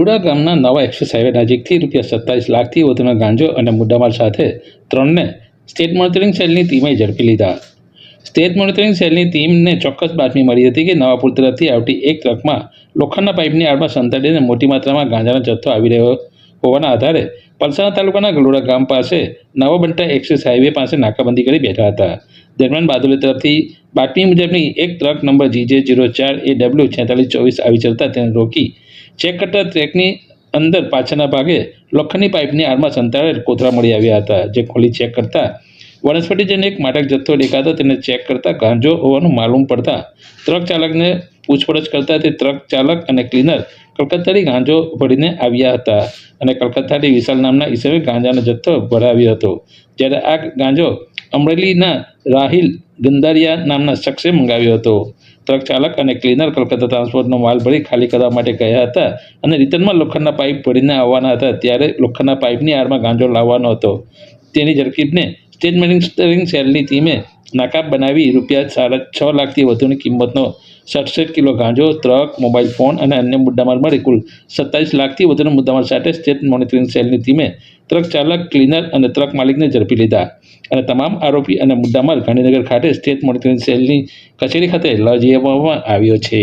ગલુડા ગામના નવા express highway નજીકથી ₹27 લાખથી વધુના ગાંજો અને મુદ્દામાલ સાથે 3ને સ્ટેટ મોનિટરિંગ સેલની ટીમે ઝડપી લીધા. સ્ટેટ મોનિટરિંગ સેલની ટીમને ચોક્કસ બાતમી મળી હતી કે નવાપુર તરફથી આવતી એક ટ્રકમાં લોખંડના પાઇપની આડમાં સંતાડીને મોટી માત્રામાં ગાંજાનો જથ્થો આવી રહ્યો હોવાના આધારે પલસાણા તાલુકાના ગલુડા ગામ પાસે નવા બનતા એક્સપ્રેસ હાઈવે પાસે નાકાબંધી કરી બેઠા હતા. દરમિયાન બારડોલી તરફથી બાતમી મુજબની એક ટ્રક નંબર GJ04AW4624 આવી ચડતા તેને રોકી ચેક કરતા ટ્રેકની અંદર પાછળના ભાગે લોખંડની પાઇપની આડમાં સંતાડેલ કોથળા મળી આવ્યા હતા, જે ખોલી ચેક કરતા વનસ્પતિજન્ય એક માદક જથ્થો દેખાતો તેને ચેક કરતા ગાંજો હોવાનું માલુમ પડતા ટ્રક ચાલકને પૂછપરછ કરતા તે ટ્રક ચાલક અને ક્લીનર કલકત્તાથી ગાંજો ભરીને આવ્યા હતા અને કલકત્તાથી વિશાલ નામના ઈસમે ગાંજાનો જથ્થો ભરાવ્યો હતો, જ્યારે આ ગાંજો અમરેલીના રાહિલ ગંદારિયા નામના શખ્સે મંગાવ્યો હતો. ટ્રક ચાલક અને ક્લીનર કલકત્તા ટ્રાન્સપોર્ટનો માલ ભરી ખાલી કરવા માટે ગયા હતા અને રિટર્નમાં લોખંડના પાઇપ ભરીને આવવાના હતા, ત્યારે લોખંડના પાઇપની આડમાં ગાંજો લાવવાનો હતો. તેની ઝડપીને સ્ટેટ મોનિટરિંગ સેલની ટીમે નાકાબ બનાવી ₹6.5 લાખથી વધુની કિંમતનો 67 કિલો ગાંજો, ટ્રક, મોબાઈલ ફોન અને અન્ય મુદ્દામાલ મળી કુલ ₹27 લાખથી વધુના મુદ્દામાલ સાથે સ્ટેટ મોનિટરિંગ સેલની ટીમે ટ્રક ચાલક, ક્લીનર અને ટ્રક માલિકને ઝડપી લીધા અને તમામ આરોપી અને મુદ્દામાલ ગાંધીનગર ખાતે સ્ટેટ મોનિટરિંગ સેલની કચેરી ખાતે લઈ જવામાં આવ્યો છે.